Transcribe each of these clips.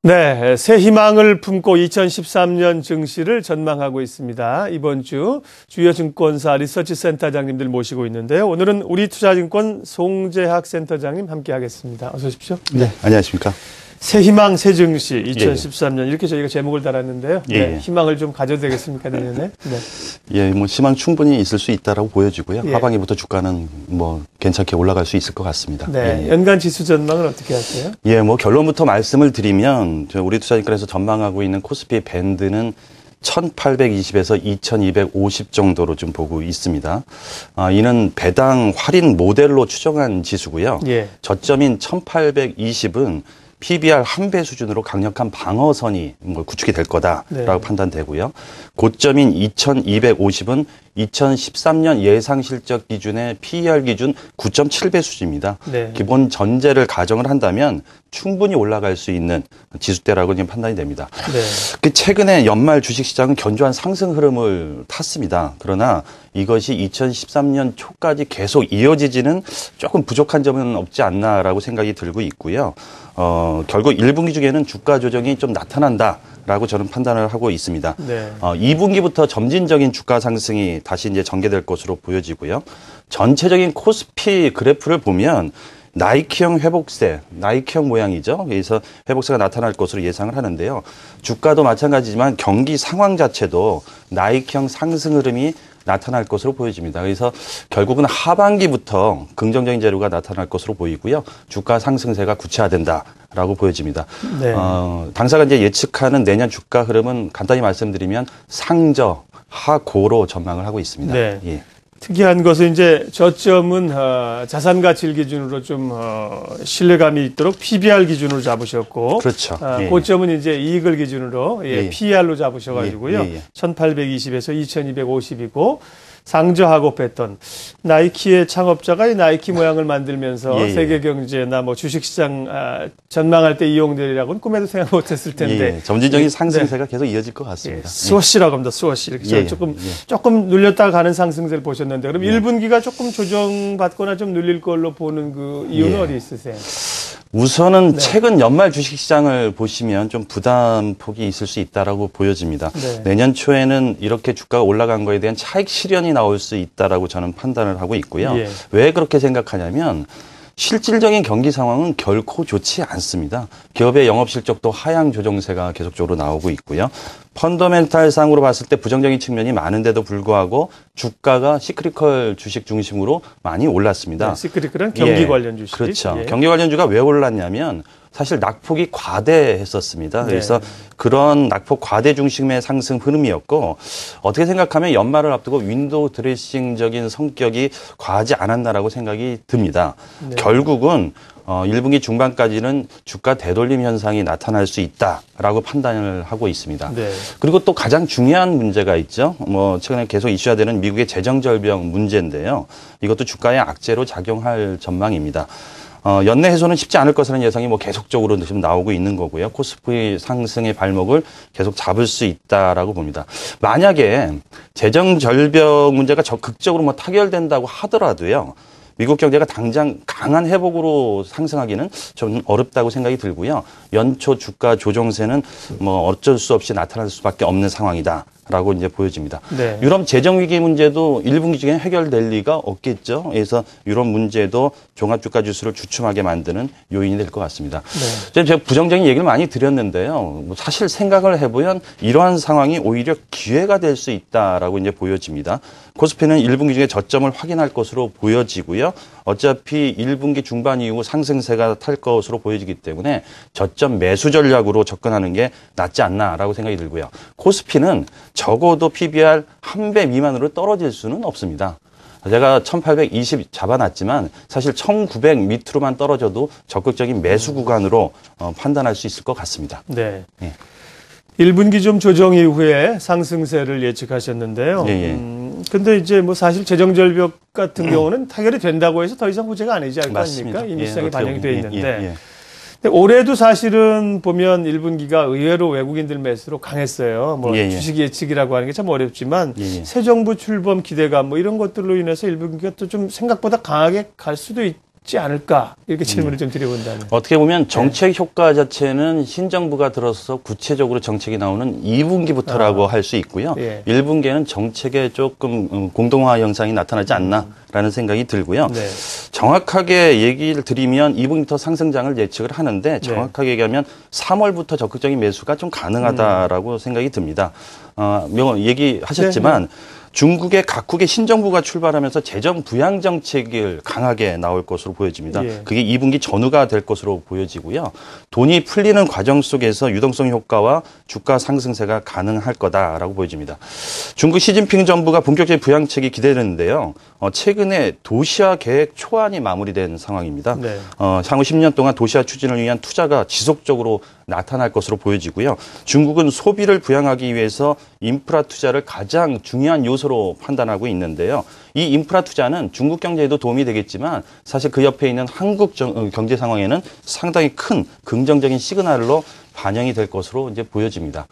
네, 새 희망을 품고 2013년 증시를 전망하고 있습니다. 이번 주 주요 증권사 리서치 센터장님들 모시고 있는데요. 오늘은 우리투자증권 송재학 센터장님 함께하겠습니다. 어서 오십시오. 네, 안녕하십니까. 새 희망, 새 증시 2013년 이렇게 저희가 제목을 달았는데요. 네, 희망을 좀 가져도 되겠습니까, 내년에? 네. 예, 뭐 희망 충분히 있을 수 있다라고 보여지고요. 하반기부터 주가는 뭐 괜찮게 올라갈 수 있을 것 같습니다. 네, 연간 지수 전망은 어떻게 하세요? 예, 뭐 결론부터 말씀을 드리면 우리투자증권에서 전망하고 있는 코스피 밴드는 1820에서 2250 정도로 좀 보고 있습니다. 이는 배당 할인 모델로 추정한 지수고요. 저점인 1820은 PBR 1배 수준으로 강력한 방어선이 구축이 될 거다라고 판단되고요. 고점인 2250은 2013년 예상 실적 기준의 PER 기준 9.7배 수준입니다. 기본 전제를 한다면 충분히 올라갈 수 있는 지수대라고 지금 판단이 됩니다. 최근에 연말 주식시장은 견조한 상승 흐름을 탔습니다. 그러나 이것이 2013년 초까지 계속 이어지지는 조금 부족한 점은 없지 않나라고 생각이 들고 있고요. 결국 1분기 중에는 주가 조정이 좀 나타난다라고 저는 판단을 하고 있습니다. 2분기부터 점진적인 주가 상승이 다시 이제 전개될 것으로 보여지고요. 전체적인 코스피 그래프를 보면 나이키형 회복세, 나이키형 모양이죠. 그래서 회복세가 나타날 것으로 예상을 하는데요. 주가도 마찬가지지만 경기 상황 자체도 나이키형 상승 흐름이 나타날 것으로 보여집니다. 그래서 결국은 하반기부터 긍정적인 재료가 나타날 것으로 보이고요. 주가 상승세가 구체화된다라고 보여집니다. 당사가 이제 예측하는 내년 주가 흐름은 간단히 말씀드리면 상저, 하고로 전망을 하고 있습니다. 특이한 것은 이제 저점은 자산 가치를 기준으로 좀 신뢰감이 있도록 PBR 기준으로 잡으셨고, 그렇죠. 고점은 이제 이익을 기준으로 PER로 잡으셔가지고요. 1820에서 2250이고 상저하고 패턴. 나이키의 창업자가 이 나이키 모양을 만들면서 세계 경제나 뭐 주식시장 전망할 때 이용되리라고는 꿈에도 생각 못했을 텐데. 점진적인 상승세가 계속 이어질 것 같습니다. 스워시라고 합니다. 스워시. 이렇게 조금 눌렸다가 가는 상승세를 보셨는데, 그럼 1분기가 조금 조정받거나 좀 눌릴 걸로 보는 그 이유는 어디 있으세요? 우선은 최근 연말 주식시장을 보시면 좀 부담폭이 있을 수 있다라고 보여집니다. 내년 초에는 이렇게 주가가 올라간 거에 대한 차익 실현이 나올 수 있다라고 저는 판단을 하고 있고요. 왜 그렇게 생각하냐면 실질적인 경기 상황은 결코 좋지 않습니다. 기업의 영업 실적도 하향 조정세가 계속적으로 나오고 있고요. 펀더멘탈상으로 봤을 때 부정적인 측면이 많은데도 불구하고 주가가 시크리컬 주식 중심으로 많이 올랐습니다. 시크리컬은 경기 관련 주식. 그렇죠. 경기 관련주가 왜 올랐냐면 사실 낙폭이 과대했었습니다. 그래서 그런 낙폭 과대 중심의 상승 흐름이었고, 어떻게 생각하면 연말을 앞두고 윈도우 드레싱적인 성격이 과하지 않았나라고 생각이 듭니다. 결국은 1분기 중반까지는 주가 되돌림 현상이 나타날 수 있다라고 판단을 하고 있습니다. 그리고 또 가장 중요한 문제가 있죠. 최근에 계속 이슈화되는 미국의 재정 절벽 문제인데요. 이것도 주가에 악재로 작용할 전망입니다. 연내 해소는 쉽지 않을 것이라는 예상이 계속적으로 지금 나오고 있는 거고요. 코스피 상승의 발목을 계속 잡을 수 있다라고 봅니다. 만약에 재정 절벽 문제가 적극적으로 타결된다고 하더라도요. 미국 경제가 당장 강한 회복으로 상승하기는 좀 어렵다고 생각이 들고요. 연초 주가 조정세는 어쩔 수 없이 나타날 수밖에 없는 상황이다라고 이제 보여집니다. 유럽 재정 위기 문제도 1분기 중에 해결될 리가 없겠죠. 그래서 유럽 문제도 종합주가 지수를 주춤하게 만드는 요인이 될 것 같습니다. 제가 부정적인 얘기를 많이 드렸는데요. 사실 생각을 해보면 이러한 상황이 오히려 기회가 될 수 있다라고 이제 보여집니다. 코스피는 1분기 중에 저점을 확인할 것으로 보여지고요. 어차피 1분기 중반 이후 상승세가 탈 것으로 보여지기 때문에 저점 매수 전략으로 접근하는 게 낫지 않나라고 생각이 들고요. 코스피는 적어도 PBR 1배 미만으로 떨어질 수는 없습니다. 제가 1820 잡아놨지만 사실 1900 밑으로만 떨어져도 적극적인 매수 구간으로 판단할 수 있을 것 같습니다. 1분기 좀 조정 이후에 상승세를 예측하셨는데요. 근데 이제 사실 재정 절벽 같은 경우는 타결이 된다고 해서 더 이상 호재가 아니지 않을 거 아닙니까? 이미 시장에 반영이 돼 있는데. 근데 올해도 사실은 보면 1분기가 의외로 외국인들 매수로 강했어요. 주식 예측이라고 하는 게 참 어렵지만 새 정부 출범 기대감 이런 것들로 인해서 1분기가 또 좀 생각보다 강하게 갈 수도 지 않을까 이렇게 질문을 좀 드려본다면. 어떻게 보면 정책 효과 자체는 신정부가 들어서 구체적으로 정책이 나오는 2분기부터라고 할 수 있고요. 1분기에는 정책에 조금 공동화 현상이 나타나지 않나라는 생각이 들고요. 정확하게 얘기를 드리면 2분기부터 상승장을 예측을 하는데 정확하게 얘기하면 3월부터 적극적인 매수가 좀 가능하다라고 생각이 듭니다. 얘기하셨지만 중국의 각국의 신정부가 출발하면서 재정 부양 정책을 강하게 나올 것으로 보여집니다. 그게 2분기 전후가 될 것으로 보여지고요. 돈이 풀리는 과정 속에서 유동성 효과와 주가 상승세가 가능할 거다라고 보여집니다. 중국 시진핑 정부가 본격적인 부양책이 기대되는데요. 최근에 도시화 계획 초안이 마무리된 상황입니다. 향후 10년 동안 도시화 추진을 위한 투자가 지속적으로 나타날 것으로 보여지고요. 중국은 소비를 부양하기 위해서 인프라 투자를 가장 중요한 요소로 판단하고 있는데요. 이 인프라 투자는 중국 경제에도 도움이 되겠지만 사실 그 옆에 있는 한국 경제 상황에는 상당히 큰 긍정적인 시그널로 반영이 될 것으로 이제 보여집니다.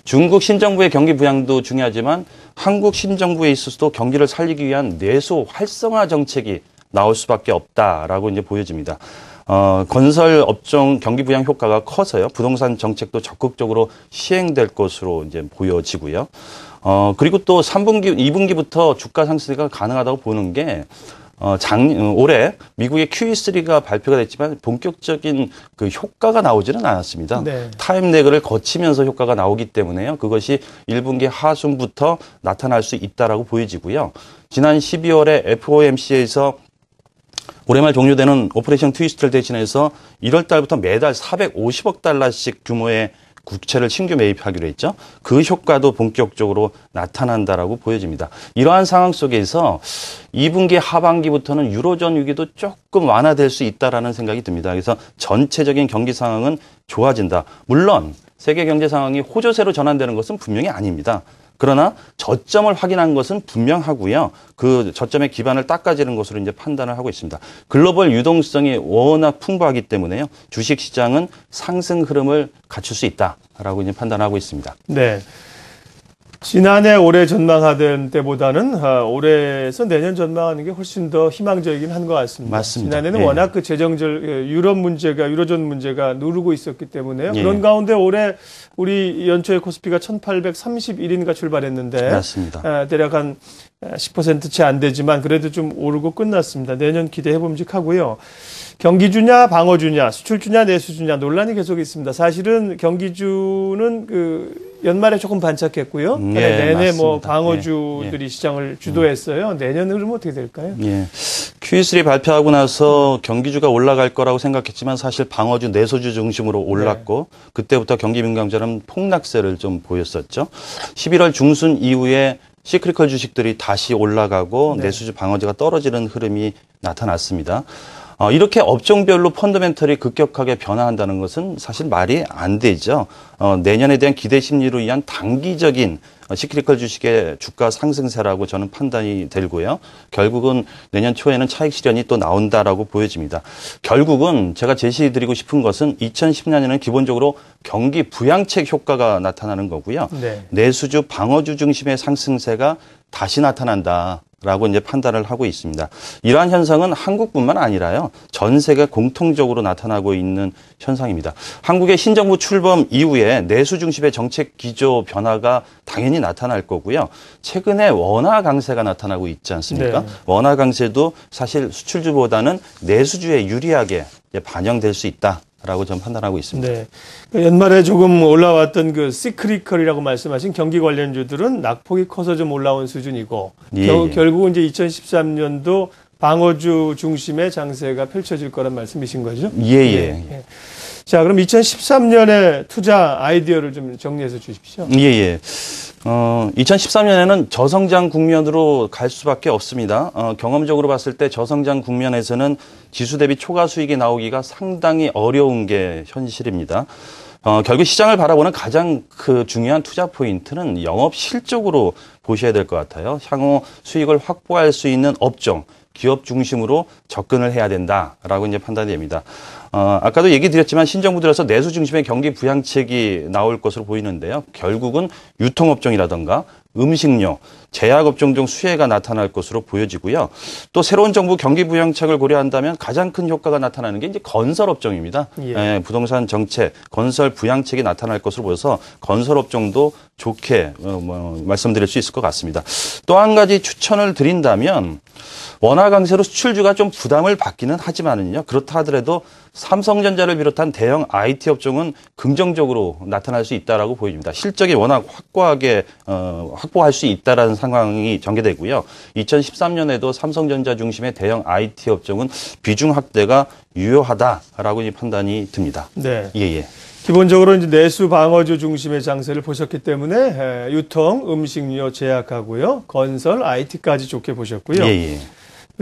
중국 신정부의 경기 부양도 중요하지만 한국 신정부에 있어서도 경기를 살리기 위한 내수 활성화 정책이 나올 수밖에 없다라고 이제 보여집니다. 건설 업종 경기 부양 효과가 커서요. 부동산 정책도 적극적으로 시행될 것으로 이제 보여지고요. 그리고 또 3분기, 2분기부터 주가 상승세가 가능하다고 보는 게 올해 미국의 QE3가 발표가 됐지만 본격적인 그 효과가 나오지는 않았습니다. 타임 레그를 거치면서 효과가 나오기 때문에요. 그것이 1분기 하순부터 나타날 수 있다라고 보여지고요. 지난 12월에 FOMC에서 올해 말 종료되는 오퍼레이션 트위스트를 대신해서 1월 달부터 매달 450억 달러씩 규모의 국채를 신규 매입하기로 했죠. 그 효과도 본격적으로 나타난다라고 보여집니다. 이러한 상황 속에서 2분기 하반기부터는 유로존 위기도 조금 완화될 수 있다라는 생각이 듭니다. 그래서 전체적인 경기 상황은 좋아진다. 물론 세계 경제 상황이 호조세로 전환되는 것은 분명히 아닙니다. 그러나 저점을 확인한 것은 분명하고요. 그 저점의 기반을 닦아지는 것으로 이제 판단을 하고 있습니다. 글로벌 유동성이 워낙 풍부하기 때문에요. 주식 시장은 상승 흐름을 갖출 수 있다라고 이제 판단하고 있습니다. 네. 지난해 올해 전망하던 때보다는 올해에서 내년 전망하는 게 훨씬 더 희망적이긴 한 것 같습니다. 맞습니다. 지난해는 워낙 그 재정절 유로존 문제가 누르고 있었기 때문에요. 그런 가운데 올해 우리 연초에 코스피가 1831인가 출발했는데 맞습니다. 대략 한 10% 채 안 되지만 그래도 좀 오르고 끝났습니다. 내년 기대해 봄직하고요. 경기주냐 방어주냐 수출주냐 내수주냐 논란이 계속 있습니다. 사실은 경기주는 그 연말에 조금 반짝했고요. 내내 맞습니다. 뭐 방어주들이 시장을 주도했어요. 내년 흐름은 어떻게 될까요? QE3 발표하고 나서 경기주가 올라갈 거라고 생각했지만 사실 방어주 내소주 중심으로 올랐고 그때부터 경기 민감자는 폭락세를 좀 보였었죠. 11월 중순 이후에 시크리컬 주식들이 다시 올라가고 내수주 방어주가 떨어지는 흐름이 나타났습니다. 이렇게 업종별로 펀더멘털이 급격하게 변화한다는 것은 사실 말이 안 되죠. 내년에 대한 기대 심리로 인한 단기적인 시크리컬 주식의 주가 상승세라고 저는 판단이 들고요. 결국은 내년 초에는 차익 실현이 또 나온다라고 보여집니다. 결국은 제가 제시드리고 싶은 것은 2010년에는 기본적으로 경기 부양책 효과가 나타나는 거고요. 내수주, 방어주 중심의 상승세가 다시 나타난다. 라고 이제 판단을 하고 있습니다. 이러한 현상은 한국뿐만 아니라요. 전 세계 공통적으로 나타나고 있는 현상입니다. 한국의 신정부 출범 이후에 내수 중심의 정책 기조 변화가 당연히 나타날 거고요. 최근에 원화 강세가 나타나고 있지 않습니까? 원화 강세도 사실 수출주보다는 내수주에 유리하게 반영될 수 있다. 라고 저는 판단하고 있습니다. 연말에 조금 올라왔던 그 시크리컬이라고 말씀하신 경기 관련주들은 낙폭이 커서 좀 올라온 수준이고 결국은 이제 2013년도 방어주 중심의 장세가 펼쳐질 거란 말씀이신 거죠? 자, 그럼 2013년의 투자 아이디어를 좀 정리해서 주십시오. 2013년에는 저성장 국면으로 갈 수밖에 없습니다. 경험적으로 봤을 때 저성장 국면에서는 지수 대비 초과 수익이 나오기가 상당히 어려운 게 현실입니다. 결국 시장을 바라보는 가장 중요한 투자 포인트는 영업 실적으로 보셔야 될 것 같아요. 향후 수익을 확보할 수 있는 업종, 기업 중심으로 접근을 해야 된다라고 이제 판단이 됩니다. 아까도 얘기 드렸지만 신정부 들어서 내수 중심의 경기 부양책이 나올 것으로 보이는데요. 결국은 유통업종이라든가 음식료, 제약업종 등 수혜가 나타날 것으로 보여지고요. 또 새로운 정부 경기 부양책을 고려한다면 가장 큰 효과가 나타나는 게 이제 건설업종입니다. 예. 부동산 정책, 건설 부양책이 나타날 것으로 보여서 건설업종도 좋게 말씀드릴 수 있을 것 같습니다. 또 한 가지 추천을 드린다면 원화 강세로 수출주가 좀 부담을 받기는 하지만은요. 그렇다 하더라도 삼성전자를 비롯한 대형 IT 업종은 긍정적으로 나타날 수 있다라고 보입니다. 실적이 워낙 확고하게 확보할 수 있다라는 상황이 전개되고요. 2013년에도 삼성전자 중심의 대형 IT 업종은 비중 확대가 유효하다라고 판단이 듭니다. 네. 예. 기본적으로 이제 내수 방어주 중심의 장세를 보셨기 때문에 유통, 음식료 제약하고요, 건설, IT까지 좋게 보셨고요. 예.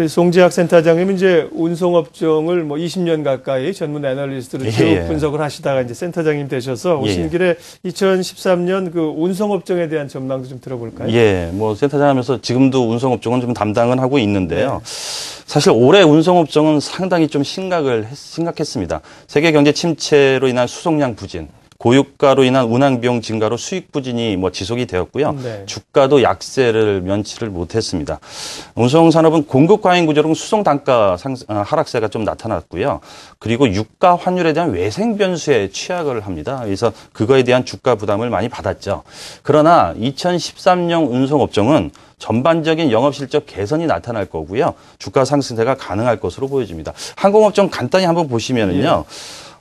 송재학 센터장님은 이제 운송업종을 뭐 20년 가까이 전문 애널리스트로 쭉 분석을 하시다가 이제 센터장님 되셔서 오신 길에 2013년 그 운송업종에 대한 전망도 좀 들어볼까요? 예, 뭐 센터장 하면서 지금도 운송업종은 좀 담당은 하고 있는데요. 사실 올해 운송업종은 상당히 좀 심각했습니다. 세계 경제 침체로 인한 수송량 부진, 고유가로 인한 운항 비용 증가로 수익 부진이 지속이 되었고요. 네. 주가도 약세를 면치를 못했습니다. 운송 산업은 공급 과잉 구조로 수송 단가 하락세가 좀 나타났고요. 그리고 유가 환율에 대한 외생 변수에 취약을 합니다. 그래서 그거에 대한 주가 부담을 많이 받았죠. 그러나 2013년 운송업종은 전반적인 영업 실적 개선이 나타날 거고요. 주가 상승세가 가능할 것으로 보여집니다. 항공업종 간단히 한번 보시면은요.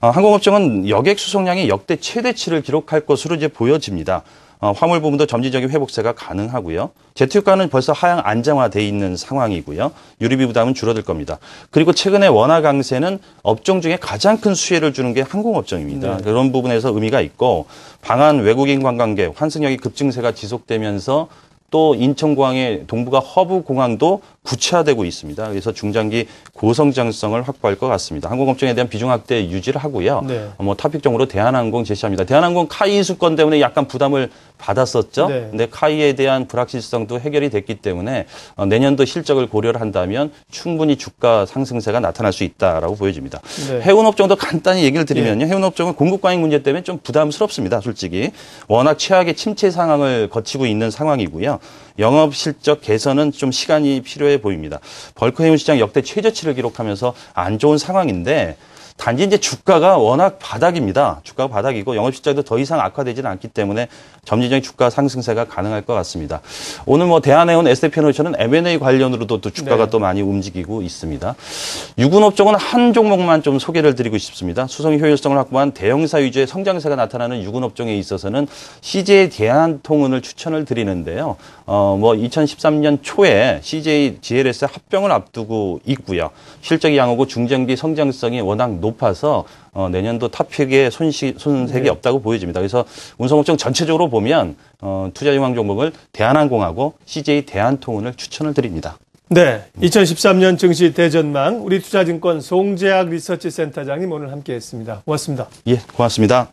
항공업종은 여객 수송량이 역대 최대치를 기록할 것으로 이제 보여집니다. 화물 부분도 점진적인 회복세가 가능하고요. 제트유가는 벌써 하향 안정화돼 있는 상황이고요. 유류비 부담은 줄어들 겁니다. 그리고 최근에 원화 강세는 업종 중에 가장 큰 수혜를 주는 게 항공업종입니다. 네. 그런 부분에서 의미가 있고 방한 외국인 관광객 환승역이 급증세가 지속되면서 또 인천공항의 동북아 허브 공항도 구체화되고 있습니다. 그래서 중장기 고성장성을 확보할 것 같습니다. 항공업종에 대한 비중 확대 유지를 하고요. 네. 토픽적으로 대한항공 제시합니다. 대한항공 카이 인수권 때문에 약간 부담을 받았었죠. 네. 근데 카이에 대한 불확실성도 해결이 됐기 때문에 내년도 실적을 고려를 한다면 충분히 주가 상승세가 나타날 수 있다라고 보여집니다. 네. 해운업종도 간단히 얘기를 드리면요. 해운업종은 공급 과잉 문제 때문에 좀 부담스럽습니다. 솔직히. 워낙 최악의 침체 상황을 거치고 있는 상황이고요. 영업 실적 개선은 좀 시간이 필요해 보입니다. 벌크 해운 시장 역대 최저치를 기록하면서 안 좋은 상황인데 단지 이제 주가가 워낙 바닥입니다. 주가가 바닥이고 영업 실적도 더 이상 악화되지는 않기 때문에 점진적인 주가 상승세가 가능할 것 같습니다. 오늘 대한해운 SDP노션은 M&A 관련으로도 또 주가가 또 많이 움직이고 있습니다. 유군업종은 한 종목만 좀 소개를 드리고 싶습니다. 수송 효율성을 확보한 대형사 위주의 성장세가 나타나는 유군업종에 있어서는 CJ 대한통운을 추천을 드리는데요. 2013년 초에 CJ GLS 합병을 앞두고 있고요. 실적이 양호고 중장기 성장성이 워낙 높아서 내년도 탑픽에 손색이 없다고 보여집니다. 그래서 운송업종 전체적으로 보면 투자 유망 종목을 대한항공하고 CJ 대한통운을 추천을 드립니다. 네, 2013년 증시 대전망 우리 투자증권 송재학 리서치 센터장님 오늘 함께했습니다. 고맙습니다. 예, 고맙습니다.